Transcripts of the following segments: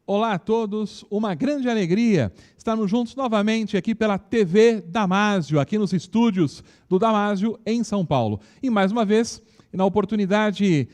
Olá a todos, uma grande alegria estarmos juntos novamente aqui pela TV Damásio, aqui nos estúdios do Damásio em São Paulo. E mais uma vez, na oportunidade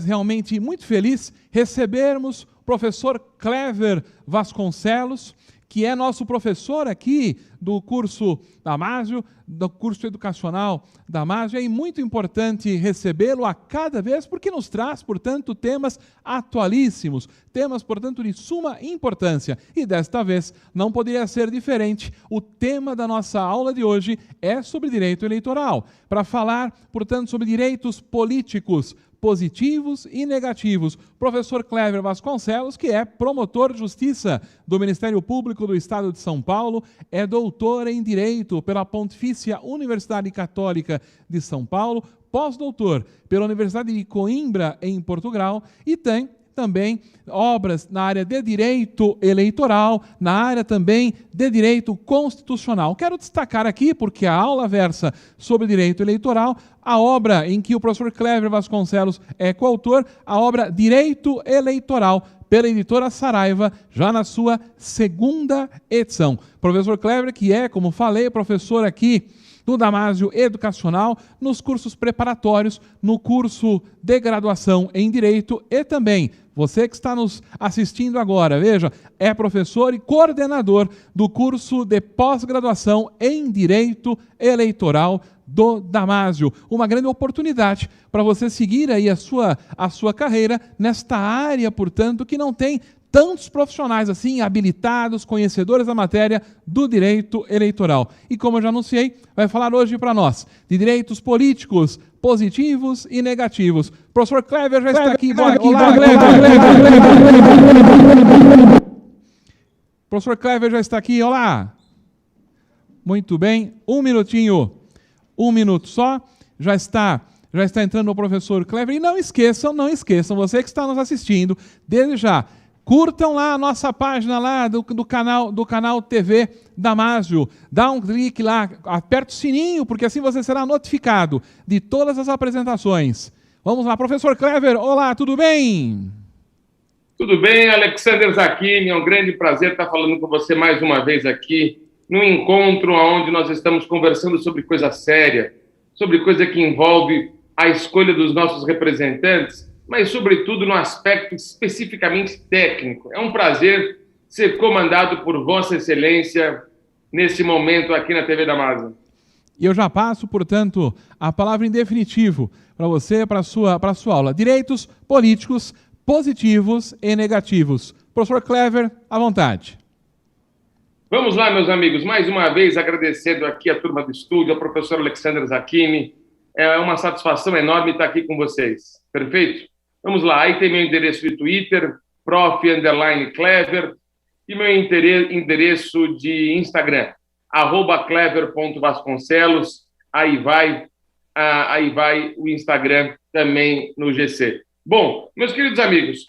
realmente muito feliz, recebermos o professor Clever Vasconcelos, que é nosso professor aqui do curso Damásio, do curso educacional Damásio. É muito importante recebê-lo a cada vez, porque nos traz, portanto, temas atualíssimos, temas, portanto, de suma importância. E desta vez não poderia ser diferente. O tema da nossa aula de hoje é sobre direito eleitoral, para falar, portanto, sobre direitos políticos, positivos e negativos. Professor Clever Vasconcelos, que é promotor de justiça do Ministério Público do Estado de São Paulo, é doutor em Direito pela Pontifícia Universidade Católica de São Paulo, pós-doutor pela Universidade de Coimbra, em Portugal, e tem também obras na área de direito eleitoral, na área também de direito constitucional. Quero destacar aqui, porque a aula versa sobre direito eleitoral, a obra em que o professor Clever Vasconcelos é coautor, a obra Direito Eleitoral, pela editora Saraiva, já na sua segunda edição. Professor Clever, que é, como falei, professor aqui do Damásio Educacional, nos cursos preparatórios, no curso de graduação em Direito e também, você que está nos assistindo agora, veja, é professor e coordenador do curso de pós-graduação em Direito Eleitoral do Damásio. Uma grande oportunidade para você seguir aí a sua carreira nesta área, portanto, que não tem tantos profissionais assim, habilitados, conhecedores da matéria do direito eleitoral. E como eu já anunciei, vai falar hoje para nós de direitos políticos, positivos e negativos. O professor Clever já está aqui. Olá, professor Clever já está aqui, olá. Muito bem, um minuto só, já está entrando o professor Clever. E não esqueçam, você que está nos assistindo, desde já, curtam lá a nossa página lá do canal TV Damásio. Dá um clique lá, aperta o sininho, porque assim você será notificado de todas as apresentações. Vamos lá, professor Clever. Olá, tudo bem? Tudo bem, Alexander Zaquini. É um grande prazer estar falando com você mais uma vez aqui, num encontro onde nós estamos conversando sobre coisa séria, sobre coisa que envolve a escolha dos nossos representantes, mas, sobretudo, no aspecto especificamente técnico. É um prazer ser comandado por Vossa Excelência nesse momento aqui na TV Damásio. E eu já passo, portanto, a palavra em definitivo para você, para a sua aula. Direitos políticos positivos e negativos. Professor Clever, à vontade. Vamos lá, meus amigos. Mais uma vez, agradecendo aqui a turma do estúdio, ao professor Alexander Zaquini. É uma satisfação enorme estar aqui com vocês. Perfeito? Vamos lá, aí tem meu endereço de Twitter, prof_Clever, e meu endereço de Instagram, @clever.vasconcelos, aí vai o Instagram também no GC. Bom, meus queridos amigos,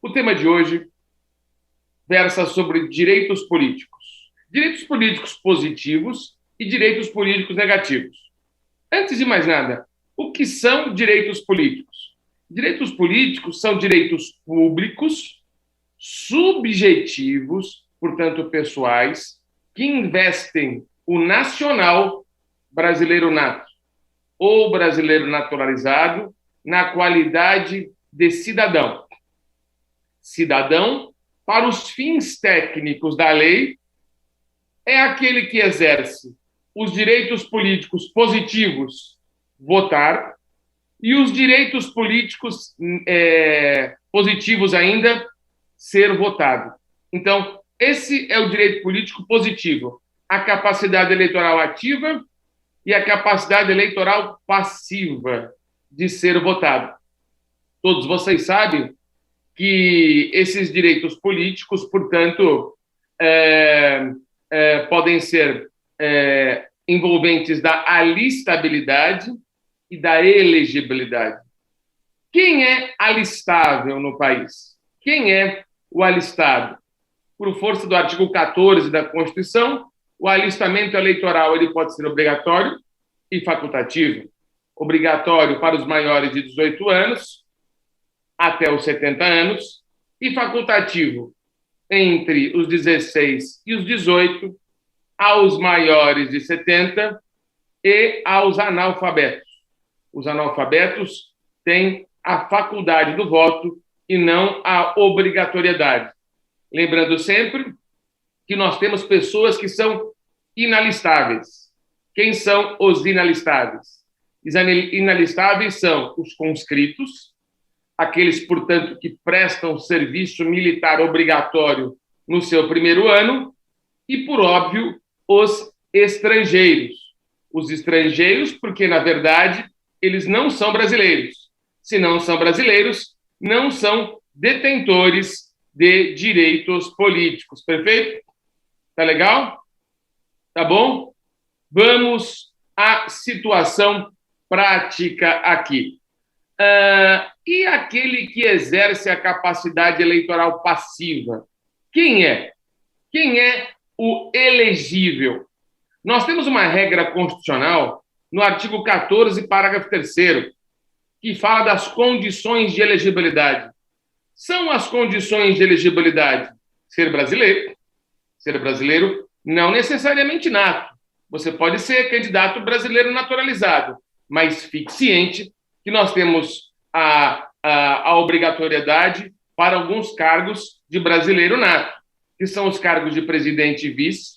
o tema de hoje versa sobre direitos políticos positivos e direitos políticos negativos. Antes de mais nada, o que são direitos políticos? Direitos políticos são direitos públicos, subjetivos, portanto pessoais, que investem o nacional brasileiro nato ou brasileiro naturalizado na qualidade de cidadão. Cidadão, para os fins técnicos da lei, é aquele que exerce os direitos políticos positivos, votar, e os direitos políticos positivos ainda, ser votado. Então, esse é o direito político positivo, a capacidade eleitoral ativa e a capacidade eleitoral passiva de ser votado. Todos vocês sabem que esses direitos políticos, portanto, podem ser envolventes da alistabilidade e da elegibilidade. Quem é alistável no país? Quem é o alistado? Por força do artigo 14 da Constituição, o alistamento eleitoral ele pode ser obrigatório e facultativo. Obrigatório para os maiores de 18 anos, até os 70 anos, e facultativo entre os 16 e os 18, aos maiores de 70 e aos analfabetos. Os analfabetos têm a faculdade do voto e não a obrigatoriedade. Lembrando sempre que nós temos pessoas que são inalistáveis. Quem são os inalistáveis? Os inalistáveis são os conscritos, aqueles, portanto, que prestam serviço militar obrigatório no seu primeiro ano, e, por óbvio, os estrangeiros. Os estrangeiros, porque, na verdade, eles não são brasileiros. Se não são brasileiros, não são detentores de direitos políticos. Perfeito? Tá legal? Tá bom? Vamos à situação prática aqui. E aquele que exerce a capacidade eleitoral passiva? Quem é? Quem é o elegível? Nós temos uma regra constitucional no artigo 14, parágrafo 3º, que fala das condições de elegibilidade. São as condições de elegibilidade ser brasileiro. Ser brasileiro não necessariamente nato. Você pode ser candidato brasileiro naturalizado, mas fique ciente que nós temos a obrigatoriedade para alguns cargos de brasileiro nato, que são os cargos de presidente e vice,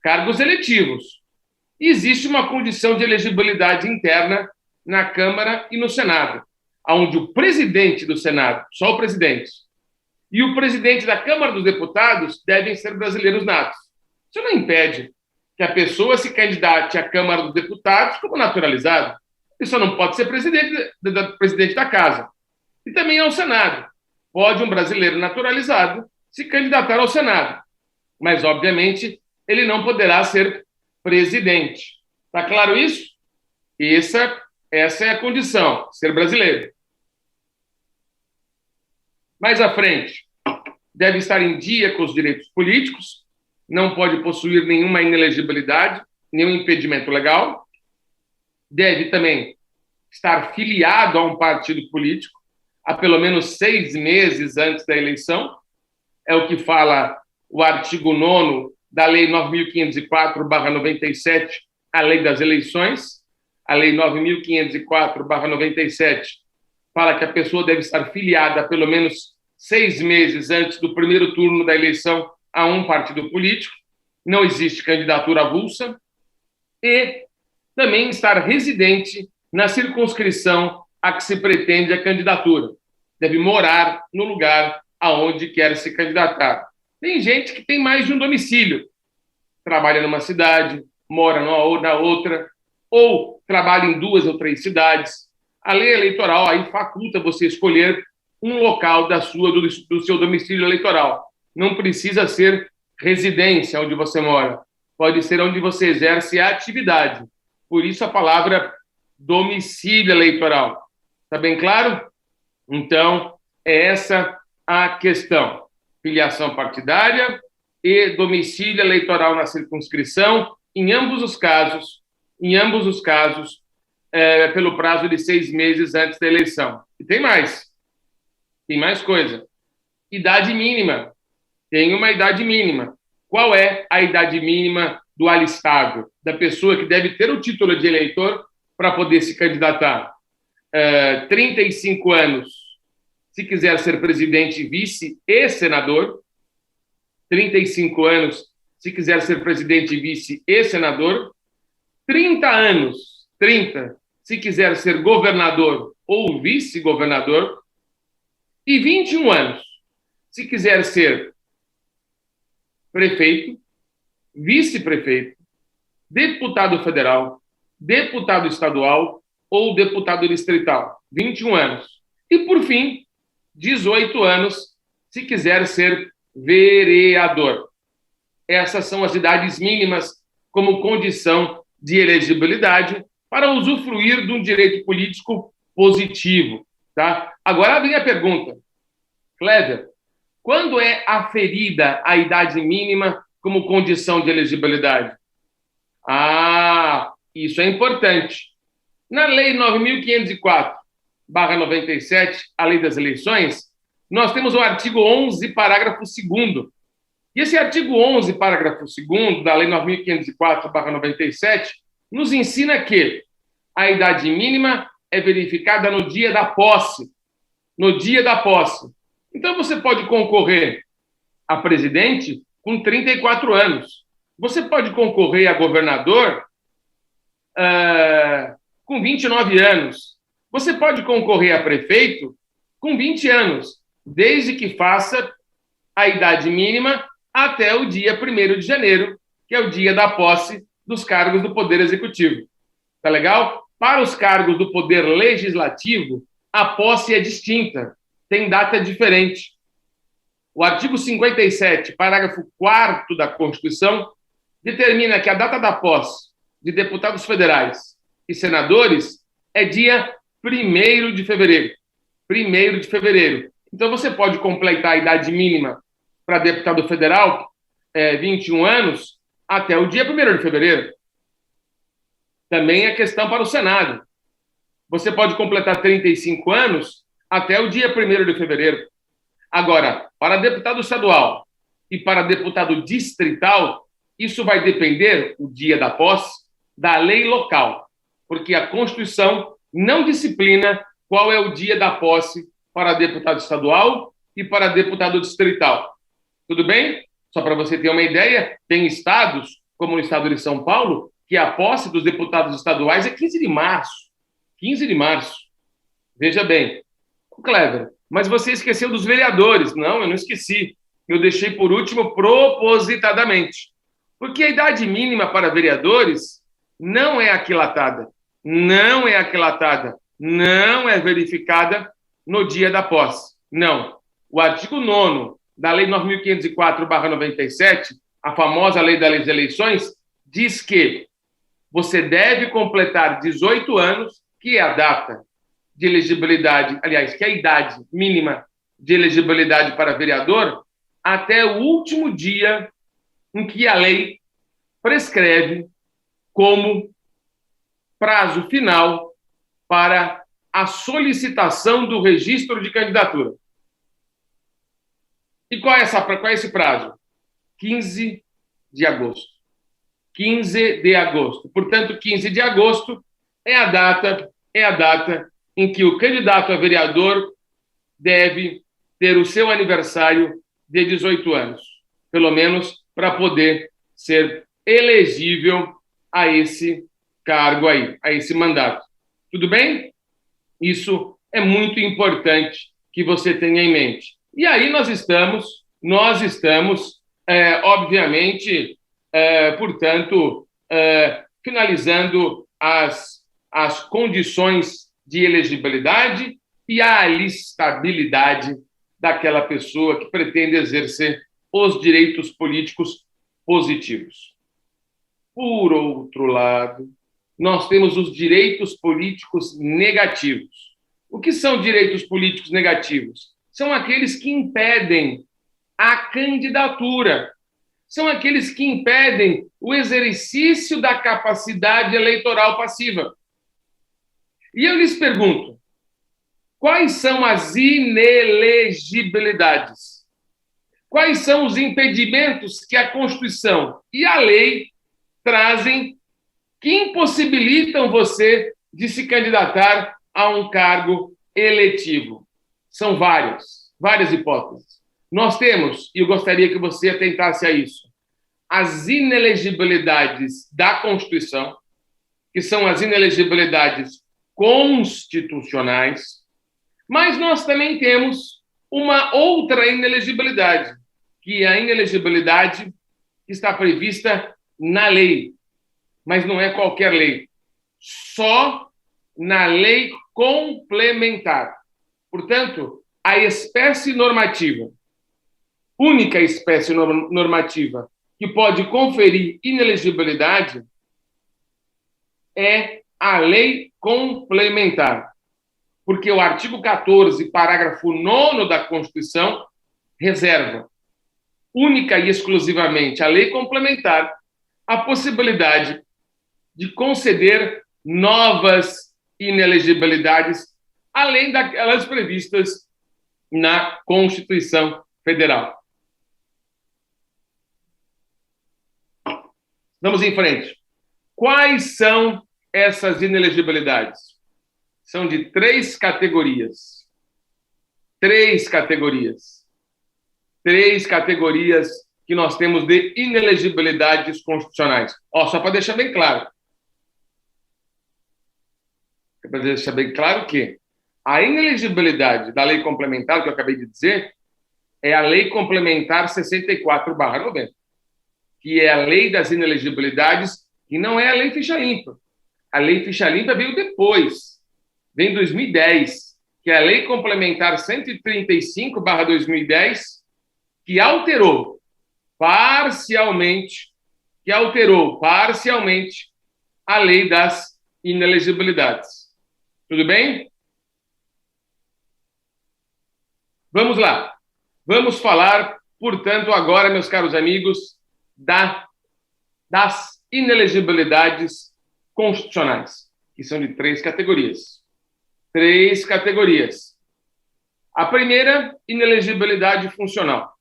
cargos eletivos. E existe uma condição de elegibilidade interna na Câmara e no Senado, onde o presidente do Senado, só o presidente, e o presidente da Câmara dos Deputados devem ser brasileiros natos. Isso não impede que a pessoa se candidate à Câmara dos Deputados como naturalizado. Ele só não pode ser presidente da Casa. E também ao Senado. Pode um brasileiro naturalizado se candidatar ao Senado. Mas, obviamente, ele não poderá ser presidente. Está claro isso? Essa é a condição, ser brasileiro. Mais à frente, deve estar em dia com os direitos políticos, não pode possuir nenhuma inelegibilidade, nenhum impedimento legal, deve também estar filiado a um partido político há pelo menos 6 meses antes da eleição, é o que fala o artigo 9º da Lei 9.504/97, a Lei das Eleições. A Lei 9.504/97 fala que a pessoa deve estar filiada há pelo menos 6 meses antes do primeiro turno da eleição a um partido político, não existe candidatura avulsa, e também estar residente na circunscrição a que se pretende a candidatura. Deve morar no lugar aonde quer se candidatar. Tem gente que tem mais de um domicílio, trabalha numa cidade, mora na outra, ou trabalha em 2 ou 3 cidades. A lei eleitoral aí faculta você escolher um local do seu domicílio eleitoral. Não precisa ser residência onde você mora. Pode ser onde você exerce a atividade. Por isso a palavra domicílio eleitoral. Está bem claro? Então, é essa a questão. Filiação partidária e domicílio eleitoral na circunscrição, em ambos os casos, pelo prazo de 6 meses antes da eleição. E tem mais coisa. Idade mínima. Tem uma idade mínima. Qual é a idade mínima do alistável, da pessoa que deve ter o título de eleitor para poder se candidatar? 35 anos, se quiser ser presidente, vice e senador. 35 anos, se quiser ser presidente, vice e senador. 30 anos, se quiser ser governador ou vice-governador. E 21 anos, se quiser ser prefeito, vice-prefeito, deputado federal, deputado estadual ou deputado distrital. 21 anos. E, por fim, 18 anos, se quiser ser vereador. Essas são as idades mínimas como condição de elegibilidade para usufruir de um direito político positivo. Tá? Agora vem a pergunta. Cléber, quando é aferida a idade mínima como condição de elegibilidade? Isso é importante. Na Lei 9.504, 97, a Lei das Eleições, nós temos o artigo 11, parágrafo 2º. E esse artigo 11, parágrafo 2º, da Lei 9.504/97, nos ensina que a idade mínima é verificada no dia da posse. No dia da posse. Então, você pode concorrer a presidente com 34 anos. Você pode concorrer a governador com 29 anos. Você pode concorrer a prefeito com 20 anos, desde que faça a idade mínima até o dia 1º de janeiro, que é o dia da posse dos cargos do Poder Executivo. Tá legal? Para os cargos do Poder Legislativo, a posse é distinta, tem data diferente. O artigo 57, parágrafo 4º da Constituição, determina que a data da posse de deputados federais e senadores é dia 1º de fevereiro. 1º de fevereiro. Então, você pode completar a idade mínima para deputado federal, 21 anos, até o dia 1º de fevereiro. Também é questão para o Senado. Você pode completar 35 anos até o dia 1º de fevereiro. Agora, para deputado estadual e para deputado distrital, isso vai depender, o dia da posse, da lei local, porque a Constituição não disciplina qual é o dia da posse para deputado estadual e para deputado distrital. Tudo bem? Só para você ter uma ideia, tem estados, como no estado de São Paulo, que a posse dos deputados estaduais é 15 de março. 15 de março. Veja bem. Cleber, mas você esqueceu dos vereadores. Não, eu não esqueci. Eu deixei por último propositadamente. Porque a idade mínima para vereadores não é aquilatada. Não é aquilatada. Não é verificada no dia da posse. Não. O artigo 9º da Lei 9.504/97, a famosa Lei das Eleições, diz que você deve completar 18 anos, que é a data de elegibilidade, aliás, que é a idade mínima de elegibilidade para vereador, até o último dia em que a lei prescreve como prazo final para a solicitação do registro de candidatura. E qual é esse prazo? 15 de agosto. 15 de agosto. Portanto, 15 de agosto é a data em que o candidato a vereador deve ter o seu aniversário de 18 anos, pelo menos para poder ser elegível a esse cargo aí, a esse mandato. Tudo bem? Isso é muito importante que você tenha em mente. E aí nós estamos, obviamente, portanto, finalizando as condições de elegibilidade e a alistabilidade daquela pessoa que pretende exercer os direitos políticos positivos. Por outro lado, nós temos os direitos políticos negativos. O que são direitos políticos negativos? São aqueles que impedem a candidatura, são aqueles que impedem o exercício da capacidade eleitoral passiva. E eu lhes pergunto, quais são as inelegibilidades? Quais são os impedimentos que a Constituição e a lei trazem que impossibilitam você de se candidatar a um cargo eletivo? São várias hipóteses. Nós temos, e eu gostaria que você atentasse a isso, as inelegibilidades da Constituição, que são as inelegibilidades constitucionais, mas nós também temos uma outra inelegibilidade, que é a inelegibilidade que está prevista na lei, mas não é qualquer lei, só na lei complementar. Portanto, a espécie normativa, única espécie normativa que pode conferir inelegibilidade é a lei complementar. Porque o artigo 14, parágrafo 9º da Constituição, reserva única e exclusivamente à lei complementar a possibilidade de conceder novas inelegibilidades além daquelas previstas na Constituição Federal. Vamos em frente. Quais são essas inelegibilidades? São de 3 categorias. 3 categorias. 3 categorias que nós temos de inelegibilidades constitucionais. Só para deixar bem claro. Para deixar bem claro que a inelegibilidade da lei complementar, que eu acabei de dizer, é a lei complementar 64/90, que é a lei das inelegibilidades, e não é a lei ficha limpa. A lei ficha limpa veio depois, vem em 2010, que é a lei complementar 135/2010, que alterou parcialmente a lei das inelegibilidades. Tudo bem? Vamos lá. Vamos falar, portanto, agora, meus caros amigos, das inelegibilidades constitucionais, que são de 3 categorias. 3 categorias. A primeira, inelegibilidade funcional,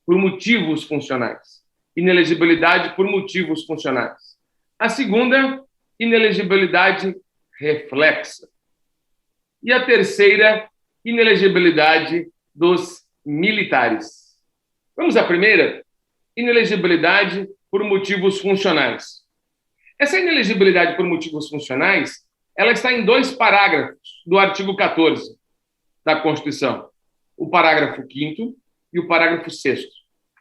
por motivos funcionais. Inelegibilidade por motivos funcionais. A segunda, inelegibilidade reflexa. E a terceira, inelegibilidade dos militares. Vamos à primeira, inelegibilidade por motivos funcionais. Essa inelegibilidade por motivos funcionais, ela está em 2 parágrafos do artigo 14 da Constituição. O parágrafo 5º e o parágrafo 6º.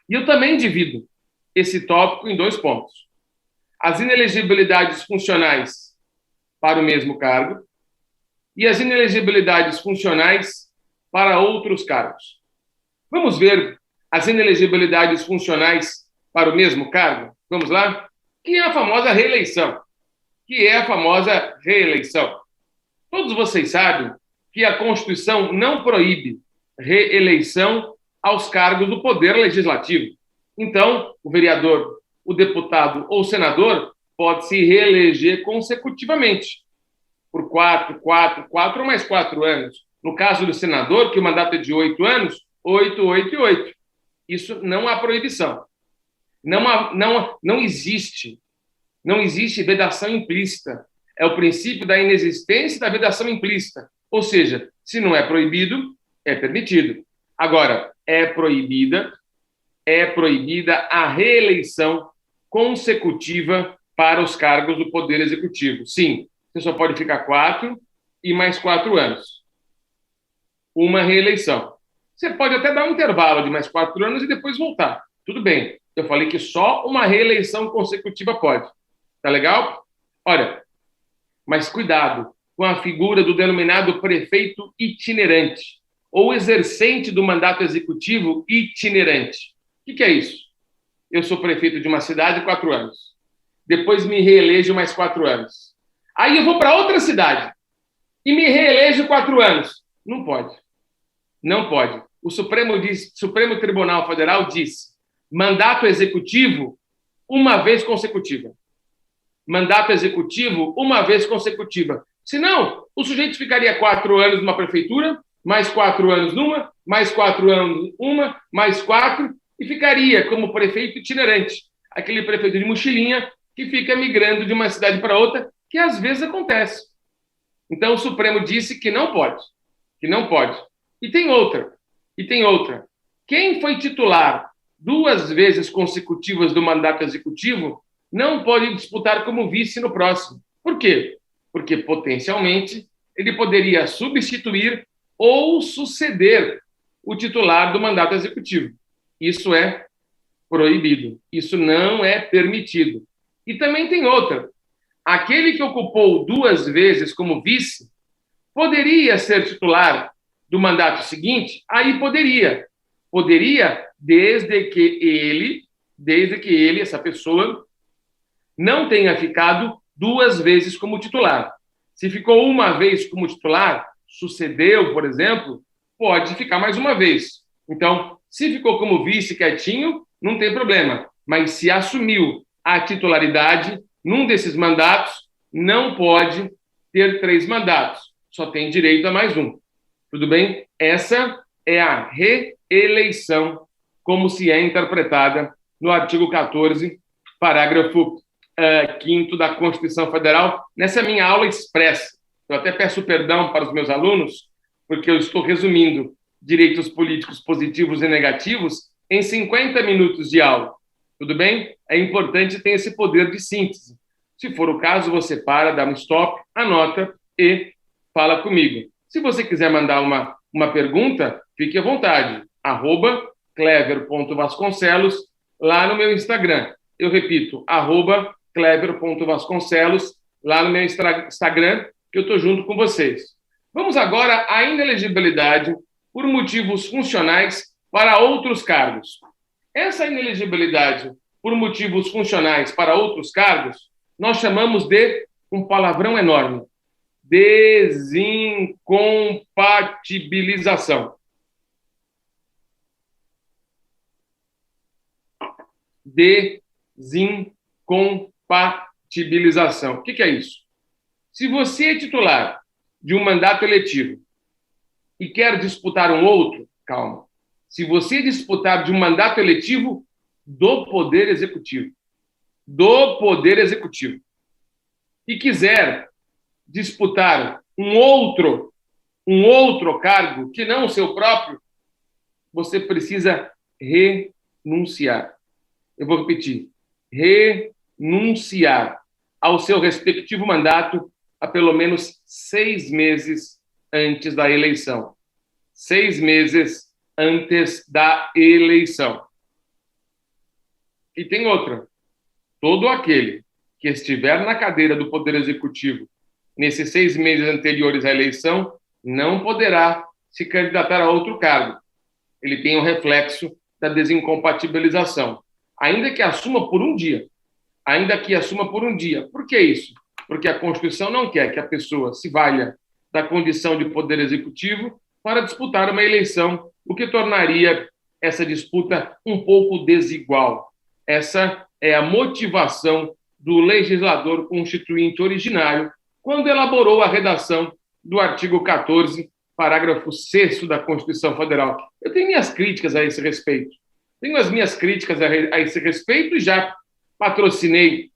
E eu também divido esse tópico em 2 pontos. As inelegibilidades funcionais para o mesmo cargo e as inelegibilidades funcionais para outros cargos. Vamos ver as inelegibilidades funcionais para o mesmo cargo? Vamos lá? Que é a famosa reeleição. Todos vocês sabem que a Constituição não proíbe reeleição aos cargos do Poder Legislativo. Então, o vereador, o deputado ou o senador pode se reeleger consecutivamente por 4 ou mais 4 anos. No caso do senador, que o mandato é de 8 anos, 8, 8 e 8. Isso não há proibição. Não existe vedação implícita. É o princípio da inexistência da vedação implícita. Ou seja, se não é proibido, é permitido. Agora, é proibida a reeleição consecutiva para os cargos do Poder Executivo. Sim, você só pode ficar 4 e mais 4 anos. Uma reeleição. Você pode até dar um intervalo de mais 4 anos e depois voltar. Tudo bem. Eu falei que só uma reeleição consecutiva pode. Tá legal? Olha, mas cuidado com a figura do denominado prefeito itinerante ou exercente do mandato executivo itinerante. O que é isso? Eu sou prefeito de uma cidade 4 anos. Depois me reelejo mais 4 anos. Aí eu vou para outra cidade e me reelejo 4 anos. Não pode. Não pode. O Supremo Tribunal Federal disse mandato executivo uma vez consecutiva. Mandato executivo uma vez consecutiva. Senão, o sujeito ficaria 4 anos numa prefeitura, mais 4 anos numa, mais 4 anos uma, mais 4, e ficaria como prefeito itinerante. Aquele prefeito de mochilinha que fica migrando de uma cidade para outra, que às vezes acontece. Então, o Supremo disse que não pode. Que não pode. E tem outra. Quem foi titular 2 vezes consecutivas do mandato executivo não pode disputar como vice no próximo. Por quê? Porque, potencialmente, ele poderia substituir ou suceder o titular do mandato executivo. Isso é proibido. Isso não é permitido. E também tem outra. Aquele que ocupou 2 vezes como vice poderia ser titular do mandato seguinte? Aí poderia. Poderia, desde que ele, essa pessoa, não tenha ficado 2 vezes como titular. Se ficou uma vez como titular, sucedeu, por exemplo, pode ficar mais uma vez. Então, se ficou como vice quietinho, não tem problema. Mas se assumiu a titularidade num desses mandatos, não pode ter 3 mandatos. só tem direito a mais um. Tudo bem? Essa é a reeleição, como se é interpretada no artigo 14, parágrafo 5º da Constituição Federal, nessa minha aula expressa. Eu até peço perdão para os meus alunos, porque eu estou resumindo direitos políticos positivos e negativos em 50 minutos de aula. Tudo bem? É importante ter esse poder de síntese. Se for o caso, você para, dá um stop, anota e fala comigo. Se você quiser mandar uma pergunta, fique à vontade. @clever.vasconcelos, lá no meu Instagram. Eu repito, @clever.vasconcelos, lá no meu Instagram, que eu estou junto com vocês. Vamos agora à inelegibilidade por motivos funcionais para outros cargos. Essa inelegibilidade por motivos funcionais para outros cargos, nós chamamos de um palavrão enorme: desincompatibilização. Desincompatibilização. O que é isso? Se você é titular de um mandato eletivo e quer disputar um outro, calma. Se você disputar de um mandato eletivo do Poder Executivo, e quiser disputar um outro cargo que não o seu próprio, você precisa renunciar. Eu vou repetir: renunciar ao seu respectivo mandato a pelo menos 6 meses antes da eleição. 6 meses antes da eleição. E tem outra: todo aquele que estiver na cadeira do Poder Executivo nesses 6 meses anteriores à eleição não poderá se candidatar a outro cargo. Ele tem o reflexo da desincompatibilização, ainda que assuma por um dia. Por que isso? Porque a Constituição não quer que a pessoa se valha da condição de Poder Executivo para disputar uma eleição, o que tornaria essa disputa um pouco desigual. Essa é a motivação do legislador constituinte originário quando elaborou a redação do artigo 14, parágrafo 6º da Constituição Federal. Eu tenho minhas críticas a esse respeito. A esse respeito e já patrocinei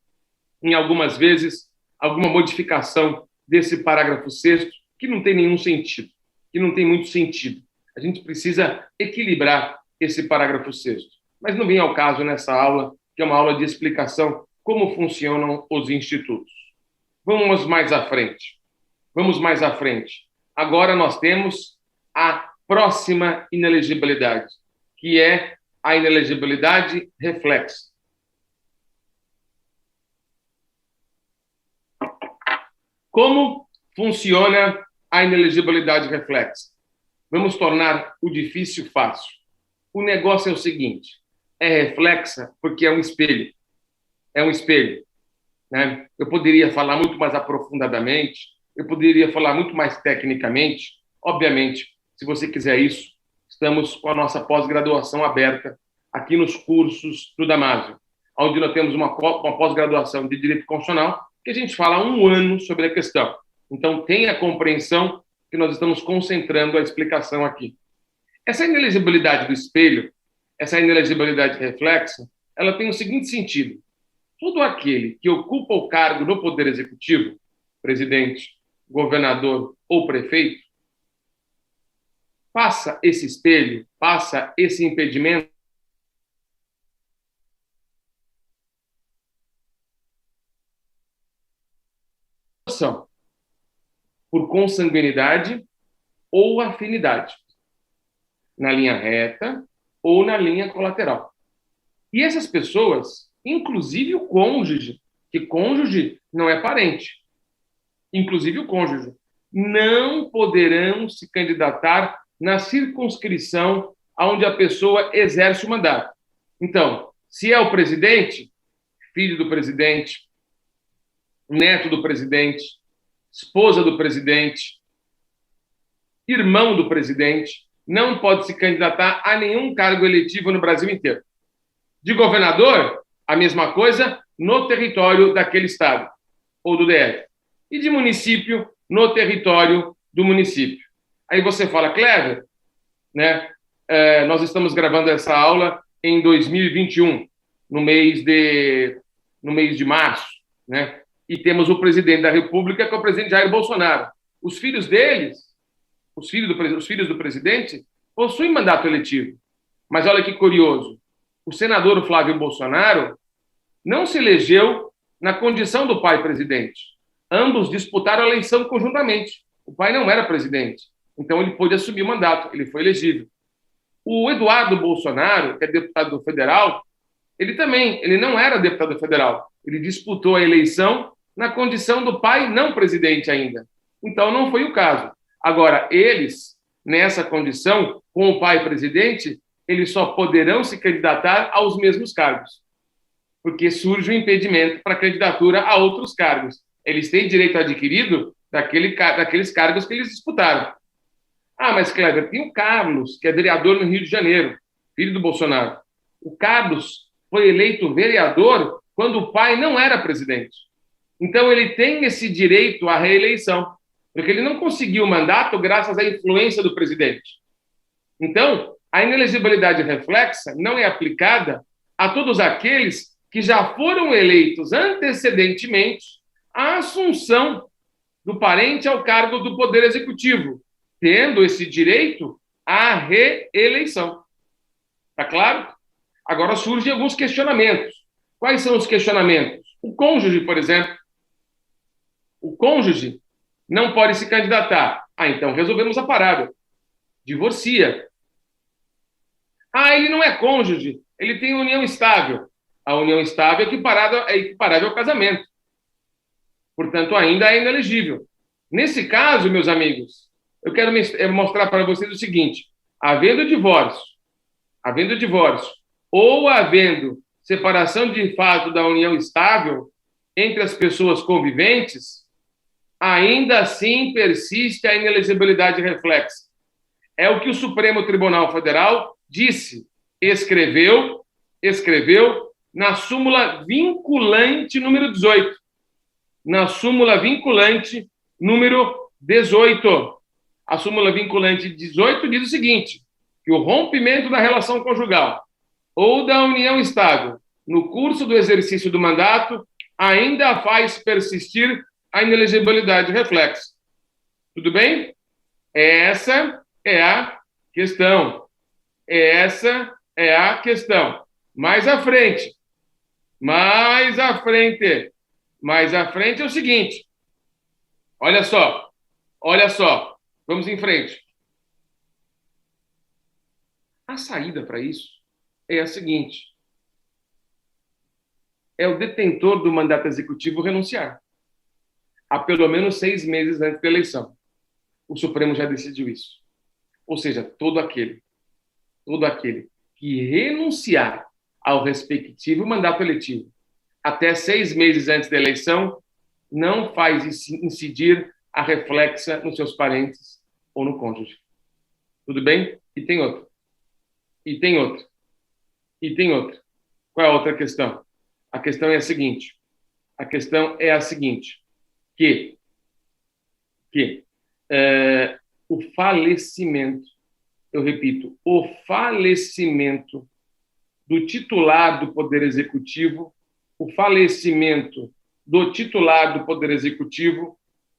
em algumas vezes alguma modificação desse parágrafo 6º que não tem nenhum sentido, que não tem muito sentido. A gente precisa equilibrar esse parágrafo 6º. Mas não vem ao caso nessa aula, que é uma aula de explicação como funcionam os institutos. Vamos mais à frente. Agora nós temos a próxima inelegibilidade, que é a inelegibilidade reflexa. Como funciona a inelegibilidade reflexa? Vamos tornar o difícil fácil. O negócio é o seguinte: é reflexa porque é um espelho. Né? Eu poderia falar muito mais aprofundadamente, eu poderia falar muito mais tecnicamente. Obviamente, se você quiser isso, estamos com a nossa pós-graduação aberta aqui nos cursos do Damásio, onde nós temos uma pós-graduação de Direito Constitucional, que a gente fala 1 ano sobre a questão. Então, tenha a compreensão que nós estamos concentrando a explicação aqui. Essa inelegibilidade do espelho, essa inelegibilidade reflexa, ela tem o seguinte sentido: todo aquele que ocupa o cargo no Poder Executivo, presidente, governador ou prefeito, passa esse espelho, passa esse impedimento por consanguinidade ou afinidade, na linha reta ou na linha colateral. E essas pessoas, inclusive o cônjuge, que cônjuge não é parente, inclusive o cônjuge, não poderão se candidatar na circunscrição onde a pessoa exerce o mandato. Então, se é o presidente, filho do presidente, neto do presidente, esposa do presidente, irmão do presidente, não pode se candidatar a nenhum cargo eletivo no Brasil inteiro. De governador, a mesma coisa no território daquele estado, ou do DF. E de município, no território do município. Aí você fala, Cleber, né, nós estamos gravando essa aula em 2021, no mês de março, né, e temos o presidente da República, que é o presidente Jair Bolsonaro. Os filhos deles, os filhos do presidente, possuem mandato eletivo. Mas olha que curioso, o senador Flávio Bolsonaro não se elegeu na condição do pai presidente. Ambos disputaram a eleição conjuntamente. O pai não era presidente, então ele pôde assumir o mandato, ele foi elegível. O Eduardo Bolsonaro, que é deputado federal, ele não era deputado federal. Ele disputou a eleição na condição do pai não presidente ainda. Então não foi o caso. Agora, eles, nessa condição, com o pai presidente, eles só poderão se candidatar aos mesmos cargos, porque surge um impedimento para candidatura a outros cargos. Eles têm direito adquirido daqueles cargos que eles disputaram. Ah, mas, Cleber, tem o Carlos, que é vereador no Rio de Janeiro, filho do Bolsonaro. O Carlos foi eleito vereador quando o pai não era presidente. Então, ele tem esse direito à reeleição, porque ele não conseguiu o mandato graças à influência do presidente. Então, a inelegibilidade reflexa não é aplicada a todos aqueles que já foram eleitos antecedentemente à assunção do parente ao cargo do Poder Executivo, tendo esse direito à reeleição. Está claro? Agora surgem alguns questionamentos. Quais são os questionamentos? O cônjuge, por exemplo. O cônjuge não pode se candidatar. Ah, então resolvemos a parada. Divorcia. Ah, ele não é cônjuge, ele tem união estável. A união estável é equiparável ao casamento. Portanto, ainda é inelegível. Nesse caso, meus amigos, eu quero mostrar para vocês o seguinte: havendo divórcio, ou havendo separação de fato da união estável entre as pessoas conviventes, ainda assim persiste a inelegibilidade reflexa. É o que o Supremo Tribunal Federal escreveu na súmula vinculante número 18. Na súmula vinculante número 18. A súmula vinculante 18 diz o seguinte: que o rompimento da relação conjugal ou da união estável no curso do exercício do mandato ainda faz persistir a inelegibilidade reflexa. Tudo bem? Essa é a questão. Essa é a questão. Mais à frente é o seguinte. Olha só. Vamos em frente. A saída para isso é a seguinte: é o detentor do mandato executivo renunciar há pelo menos 6 meses antes da eleição. O Supremo já decidiu isso. Ou seja, todo aquele que renunciar ao respectivo mandato eletivo até 6 meses antes da eleição não faz incidir a reflexa nos seus parentes ou no cônjuge. Tudo bem? E tem outra. Qual é a outra questão? A questão é a seguinte. Que o falecimento, eu repito, o falecimento do titular do Poder Executivo,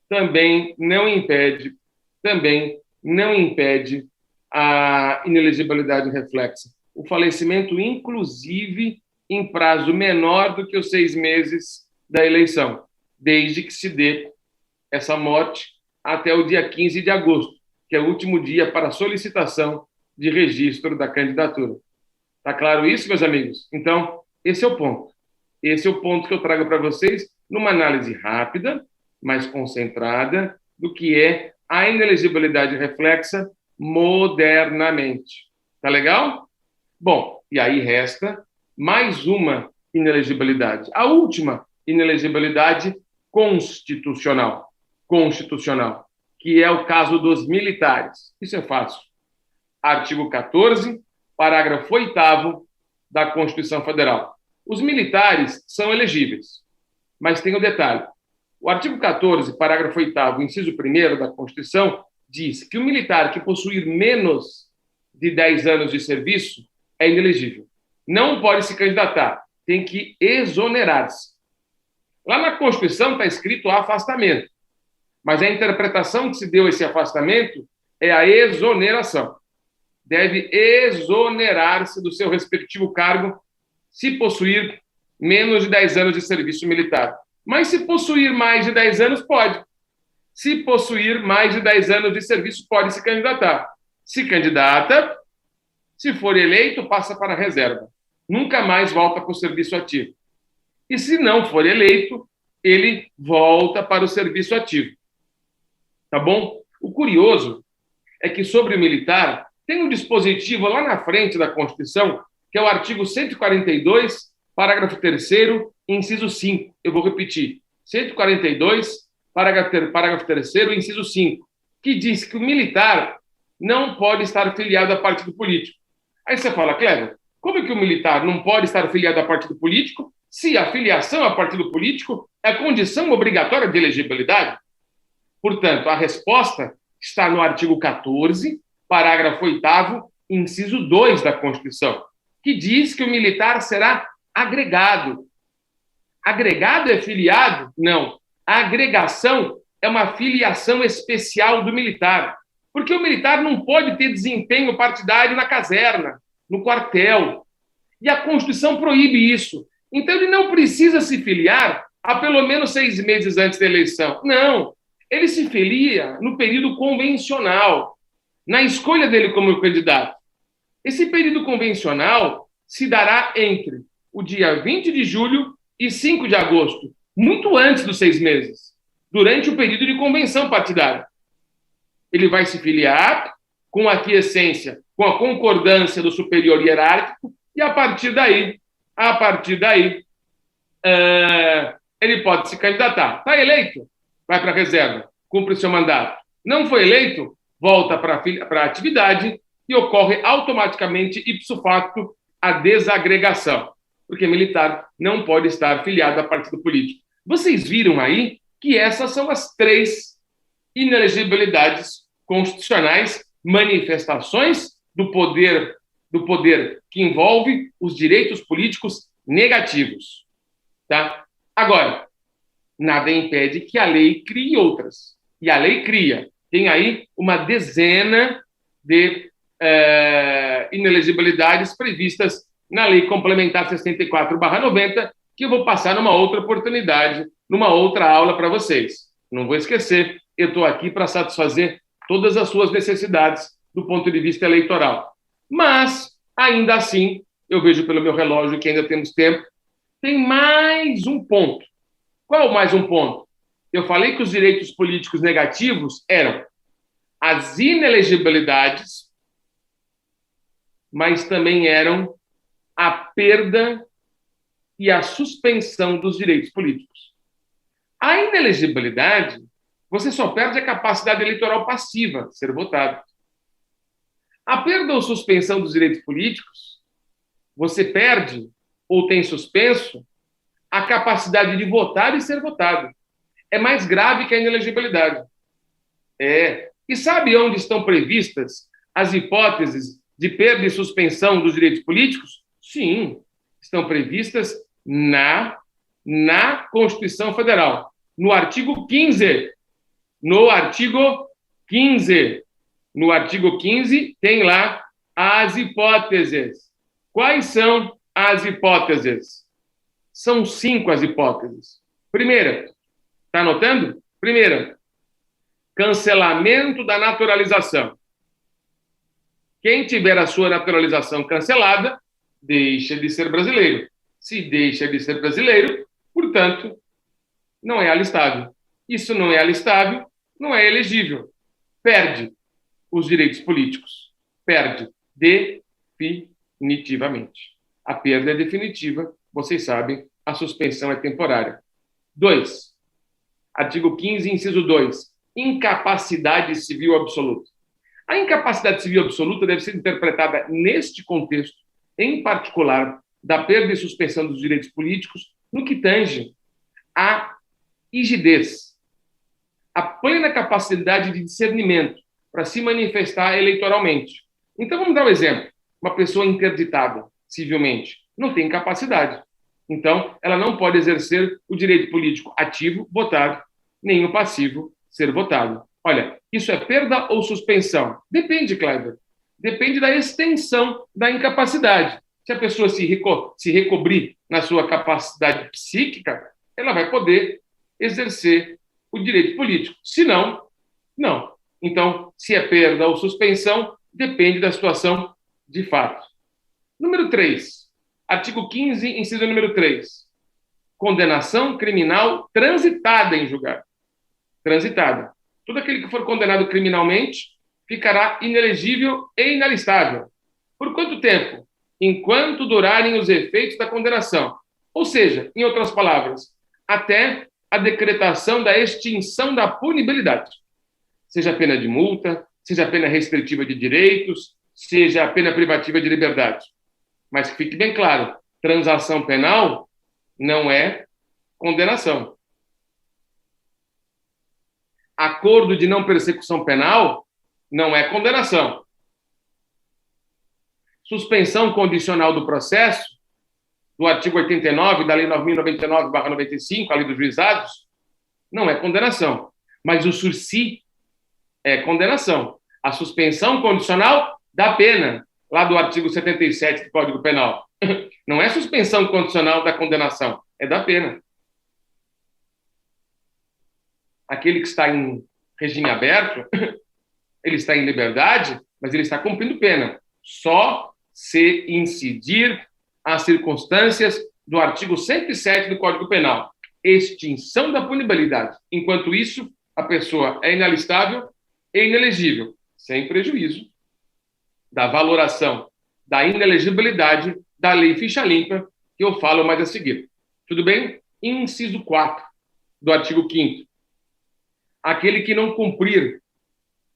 também não impede a inelegibilidade reflexa. O falecimento, inclusive, em prazo menor do que os 6 meses da eleição, desde que se dê essa morte até o dia 15 de agosto, que é o último dia para solicitação de registro da candidatura. Está claro isso, meus amigos? Então, esse é o ponto. Esse é o ponto que eu trago para vocês numa análise rápida, mais concentrada, do que é a inelegibilidade reflexa modernamente. Tá legal? Bom, e aí resta mais uma inelegibilidade. A última inelegibilidade constitucional, que é o caso dos militares. Isso é fácil. Artigo 14, parágrafo 8º da Constituição Federal. Os militares são elegíveis, mas tem um detalhe: O artigo 14, parágrafo 8º, inciso 1º da Constituição, diz que o militar que possuir menos de 10 anos de serviço é inelegível. Não pode se candidatar, tem que exonerar-se. Lá na Constituição está escrito afastamento, mas a interpretação que se deu a esse afastamento é a exoneração. Deve exonerar-se do seu respectivo cargo se possuir menos de 10 anos de serviço militar. Mas se possuir mais de 10 anos, pode. Se possuir mais de 10 anos de serviço, pode se candidatar. Se candidata, se for eleito, passa para a reserva. Nunca mais volta para o serviço ativo. E se não for eleito, ele volta para o serviço ativo. Tá bom? O curioso é que sobre o militar, tem um dispositivo lá na frente da Constituição, que é o artigo 142, parágrafo 3º, inciso 5. Eu vou repetir. 142, parágrafo 3º, inciso 5, que diz que o militar não pode estar filiado a partido político. Aí você fala, Cleber, como é que o militar não pode estar filiado a partido político se a filiação a partido político é condição obrigatória de elegibilidade? Portanto, a resposta está no artigo 14, parágrafo 8º, inciso 2 da Constituição, que diz que o militar será agregado. Agregado é filiado? Não. A agregação é uma filiação especial do militar, porque o militar não pode ter desempenho partidário na caserna, no quartel. E a Constituição proíbe isso. Então, ele não precisa se filiar a pelo menos 6 meses antes da eleição. Não. Ele se filia no período convencional, na escolha dele como candidato. Esse período convencional se dará entre o dia 20 de julho e 5 de agosto, muito antes dos 6 meses, durante o período de convenção partidária. Ele vai se filiar com a aquiescência, com a concordância do superior hierárquico, e a partir daí, ele pode se candidatar. Está eleito? Vai para a reserva, cumpre seu mandato. Não foi eleito? Volta para a atividade e ocorre automaticamente, ipso facto, a desagregação, porque militar não pode estar filiado a partido político. Vocês viram aí que essas são as 3 inelegibilidades constitucionais, manifestações do poder que envolve os direitos políticos negativos. Tá? Agora, nada impede que a lei crie outras. E a lei cria. Tem aí uma dezena de inelegibilidades previstas na Lei Complementar 64/90, que eu vou passar numa outra oportunidade, numa outra aula para vocês. Não vou esquecer, eu estou aqui para satisfazer todas as suas necessidades do ponto de vista eleitoral. Mas, ainda assim, eu vejo pelo meu relógio que ainda temos tempo, tem mais um ponto. Qual mais um ponto? Eu falei que os direitos políticos negativos eram as inelegibilidades, mas também eram a perda e a suspensão dos direitos políticos. A inelegibilidade, você só perde a capacidade eleitoral passiva, ser votado. A perda ou suspensão dos direitos políticos, você perde ou tem suspenso a capacidade de votar e ser votado. É mais grave que a inelegibilidade. E sabe onde estão previstas as hipóteses de perda e suspensão dos direitos políticos? Sim, estão previstas na Constituição Federal, no artigo 15. No artigo 15 tem lá as hipóteses. Quais são as hipóteses? São 5 as hipóteses. Primeira, está anotando? Primeira, cancelamento da naturalização. Quem tiver a sua naturalização cancelada, deixa de ser brasileiro. Se deixa de ser brasileiro, portanto, não é alistável. Isso não é alistável, não é elegível. Perde os direitos políticos. Perde definitivamente. A perda é definitiva, vocês sabem, a suspensão é temporária. 2. Artigo 15, inciso 2. Incapacidade civil absoluta. A incapacidade civil absoluta deve ser interpretada neste contexto, em particular, da perda e suspensão dos direitos políticos, no que tange à rigidez, a plena capacidade de discernimento para se manifestar eleitoralmente. Então, vamos dar um exemplo. Uma pessoa interditada civilmente não tem capacidade. Então, ela não pode exercer o direito político ativo, votar, nem o passivo, ser votado. Olha, isso é perda ou suspensão? Depende, Kleber. Depende da extensão da incapacidade. Se a pessoa se recobrir na sua capacidade psíquica, ela vai poder exercer o direito político. Se não, não. Então, se é perda ou suspensão, depende da situação de fato. Número 3. Artigo 15, inciso número 3. Condenação criminal transitada em julgado. Transitada. Todo aquele que for condenado criminalmente ficará inelegível e inalistável. Por quanto tempo? Enquanto durarem os efeitos da condenação. Ou seja, em outras palavras, até a decretação da extinção da punibilidade. Seja a pena de multa, seja a pena restritiva de direitos, seja a pena privativa de liberdade. Mas que fique bem claro, transação penal não é condenação. Acordo de não persecução penal não é condenação. Suspensão condicional do processo, do artigo 89 da Lei 9.099/95, a Lei dos Juizados, não é condenação. Mas o sursi é condenação. A suspensão condicional da pena, lá do artigo 77 do Código Penal. Não é suspensão condicional da condenação, é da pena. Aquele que está em regime aberto, ele está em liberdade, mas ele está cumprindo pena. Só se incidir as circunstâncias do artigo 107 do Código Penal. Extinção da punibilidade. Enquanto isso, a pessoa é inalistável e inelegível, sem prejuízo da valoração da inelegibilidade da Lei Ficha Limpa, que eu falo mais a seguir. Tudo bem? Inciso 4 do artigo 5º. Aquele que não cumprir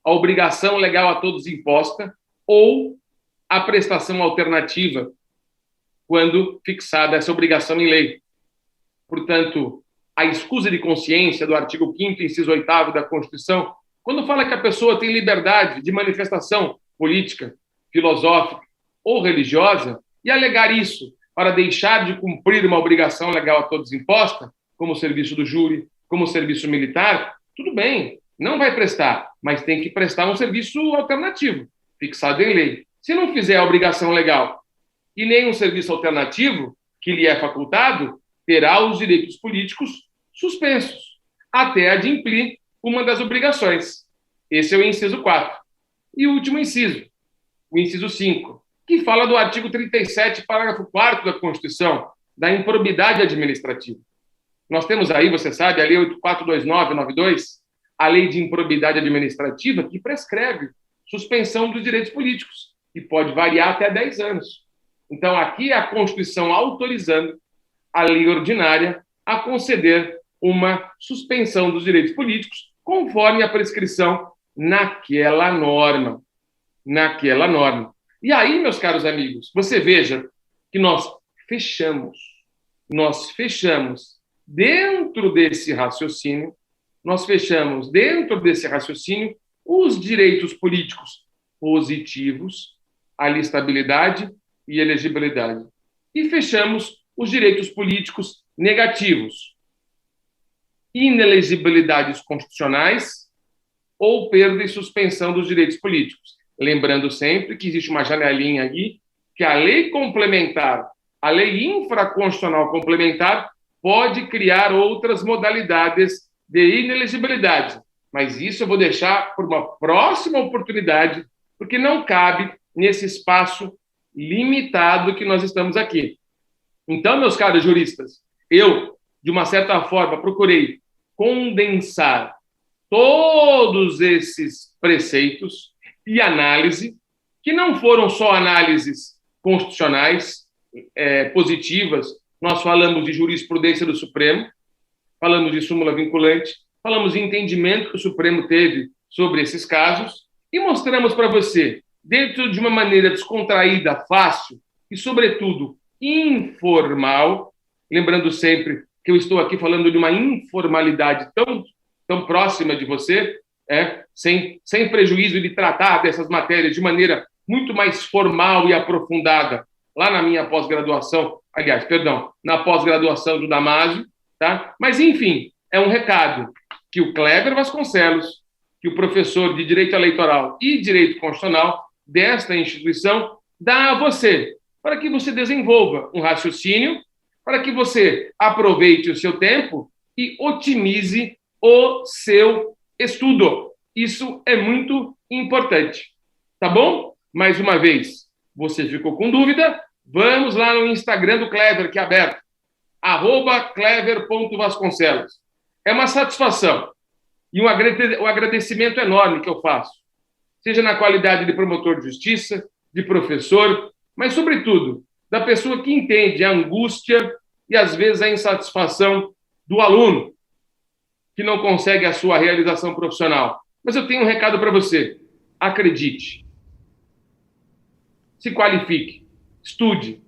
a obrigação legal a todos imposta ou a prestação alternativa quando fixada essa obrigação em lei. Portanto, a escusa de consciência do artigo 5º, inciso 8º da Constituição, quando fala que a pessoa tem liberdade de manifestação política, filosófica ou religiosa, e alegar isso para deixar de cumprir uma obrigação legal a todos imposta, como o serviço do júri, como o serviço militar, tudo bem, não vai prestar, mas tem que prestar um serviço alternativo, fixado em lei. Se não fizer a obrigação legal e nem um serviço alternativo que lhe é facultado, terá os direitos políticos suspensos, até adimplir uma das obrigações. Esse é o inciso 4. E o último inciso, o inciso 5, que fala do artigo 37, parágrafo 4º da Constituição, da improbidade administrativa. Nós temos aí, você sabe, a Lei 8429/92, a Lei de Improbidade Administrativa, que prescreve suspensão dos direitos políticos, e pode variar até 10 anos. Então, aqui é a Constituição autorizando a lei ordinária a conceder uma suspensão dos direitos políticos conforme a prescrição naquela norma. Naquela norma. E aí, meus caros amigos, você veja que nós fechamos dentro desse raciocínio, os direitos políticos positivos, alistabilidade e elegibilidade. E fechamos os direitos políticos negativos, inelegibilidades constitucionais ou perda e suspensão dos direitos políticos. Lembrando sempre que existe uma janelinha aí, que a lei complementar, a lei infraconstitucional complementar, pode criar outras modalidades de inelegibilidade. Mas isso eu vou deixar por uma próxima oportunidade, porque não cabe nesse espaço limitado que nós estamos aqui. Então, meus caros juristas, eu, de uma certa forma, procurei condensar todos esses preceitos e análise, que não foram só análises constitucionais positivas. Nós falamos de jurisprudência do Supremo, falamos de súmula vinculante, falamos de entendimento que o Supremo teve sobre esses casos e mostramos para você, dentro de uma maneira descontraída, fácil e, sobretudo, informal, lembrando sempre que eu estou aqui falando de uma informalidade tão próxima de você, sem prejuízo de tratar dessas matérias de maneira muito mais formal e aprofundada, lá na minha pós-graduação, na pós-graduação do Damásio, tá? Mas, enfim, é um recado que o Clever Vasconcelos, que o professor de Direito Eleitoral e Direito Constitucional desta instituição dá a você, para que você desenvolva um raciocínio, para que você aproveite o seu tempo e otimize o seu estudo. Isso é muito importante, tá bom? Mais uma vez, você ficou com dúvida? Vamos lá no Instagram do Clever, que é aberto, @clever.vasconcelos. É uma satisfação e um agradecimento enorme que eu faço, seja na qualidade de promotor de justiça, de professor, mas, sobretudo, da pessoa que entende a angústia e, às vezes, a insatisfação do aluno que não consegue a sua realização profissional. Mas eu tenho um recado para você. Acredite. Se qualifique. Estude.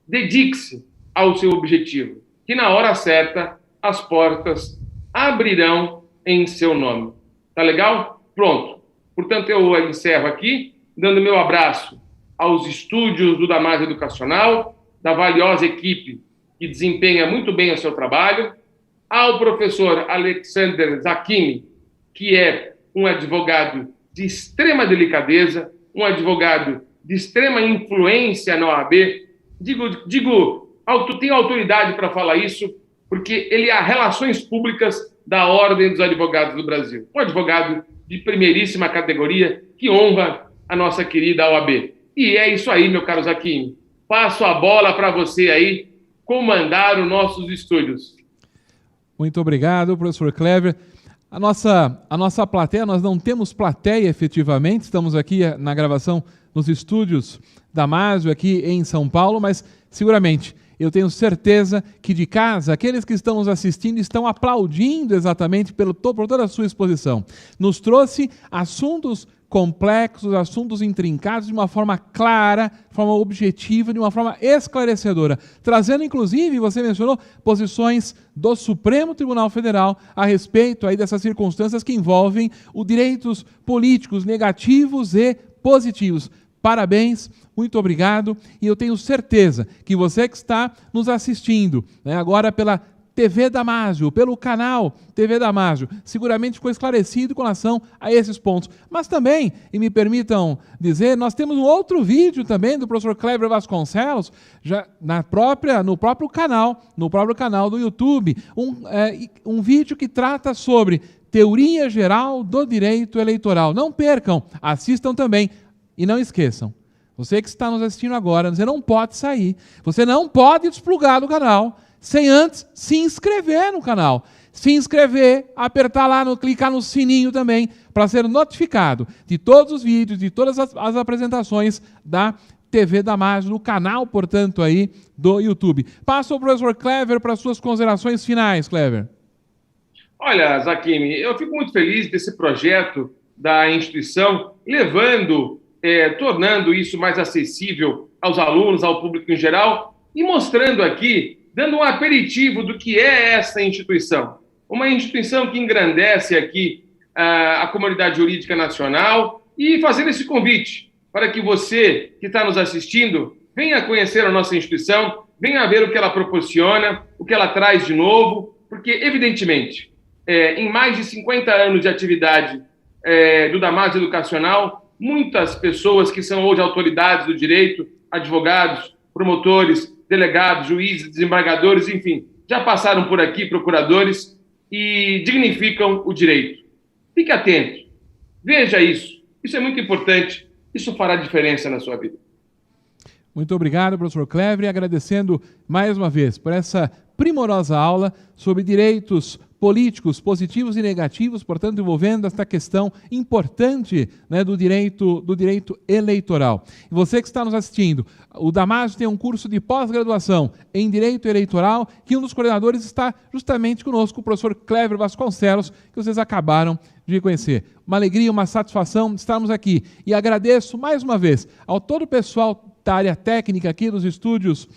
Dedique-se ao seu objetivo. Que, na hora certa, as portas abrirão em seu nome. Tá legal? Pronto. Portanto, eu encerro aqui, dando meu abraço aos estúdios do Damásio Educacional, da valiosa equipe que desempenha muito bem o seu trabalho, ao professor Alexander Zaquimi, que é um advogado de extrema delicadeza, um advogado de extrema influência na OAB. Tenho autoridade para falar isso, porque ele é relações públicas da Ordem dos Advogados do Brasil. Um advogado de primeiríssima categoria que honra a nossa querida OAB. E é isso aí, meu caro Zaquimi. Passo a bola para você aí comandar os nossos estúdios. Muito obrigado, professor Clever. A nossa plateia, nós não temos plateia efetivamente, estamos aqui na gravação nos estúdios Damásio, aqui em São Paulo, mas seguramente eu tenho certeza que de casa, aqueles que estão nos assistindo estão aplaudindo exatamente por toda a sua exposição. Nos trouxe assuntos complexos, assuntos intrincados de uma forma clara, de forma objetiva, de uma forma esclarecedora, trazendo inclusive, você mencionou, posições do Supremo Tribunal Federal a respeito aí dessas circunstâncias que envolvem os direitos políticos negativos e positivos. Parabéns, muito obrigado, e eu tenho certeza que você que está nos assistindo, agora pela TV Damásio, pelo canal TV Damásio, seguramente ficou esclarecido com relação a esses pontos. Mas também, e me permitam dizer, nós temos um outro vídeo também do professor Clever Vasconcelos, já no próprio canal do YouTube, um vídeo que trata sobre teoria geral do direito eleitoral. Não percam, assistam também. E não esqueçam, você que está nos assistindo agora, você não pode sair, você não pode desplugar do canal sem antes se inscrever no canal. Se inscrever, apertar lá, clicar no sininho também, para ser notificado de todos os vídeos, de todas as apresentações da TV Damásio, no canal, portanto, aí do YouTube. Passo ao professor Clever para suas considerações finais, Clever. Olha, Zaquimi, eu fico muito feliz desse projeto da instituição, tornando isso mais acessível aos alunos, ao público em geral, e mostrando aqui, dando um aperitivo do que é essa instituição. Uma instituição que engrandece aqui a comunidade jurídica nacional e fazendo esse convite para que você que está nos assistindo venha conhecer a nossa instituição, venha ver o que ela proporciona, o que ela traz de novo, porque, evidentemente, em mais de 50 anos de atividade do Damásio Educacional, muitas pessoas que são hoje autoridades do direito, advogados, promotores, delegados, juízes, desembargadores, enfim, já passaram por aqui, procuradores, e dignificam o direito. Fique atento, veja isso. Isso é muito importante, isso fará diferença na sua vida. Muito obrigado, professor Clever, e agradecendo mais uma vez por essa primorosa aula sobre direitos políticos positivos e negativos, portanto, envolvendo esta questão importante, do direito eleitoral. E você que está nos assistindo, o Damásio tem um curso de pós-graduação em Direito Eleitoral, que um dos coordenadores está justamente conosco, o professor Clever Vasconcelos, que vocês acabaram de conhecer. Uma alegria, uma satisfação estarmos aqui. E agradeço mais uma vez ao todo o pessoal da área técnica aqui dos estúdios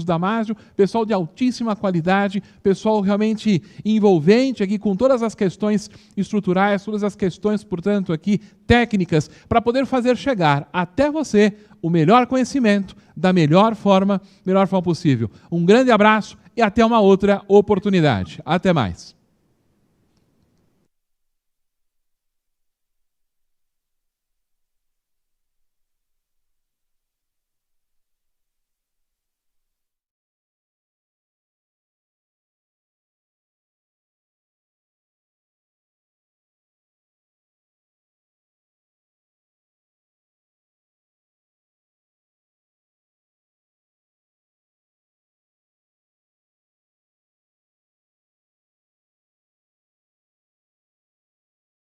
Damásio, pessoal de altíssima qualidade, pessoal realmente envolvente aqui com todas as questões estruturais, todas as questões, portanto, aqui técnicas, para poder fazer chegar até você o melhor conhecimento da melhor forma possível. Um grande abraço e até uma outra oportunidade. Até mais.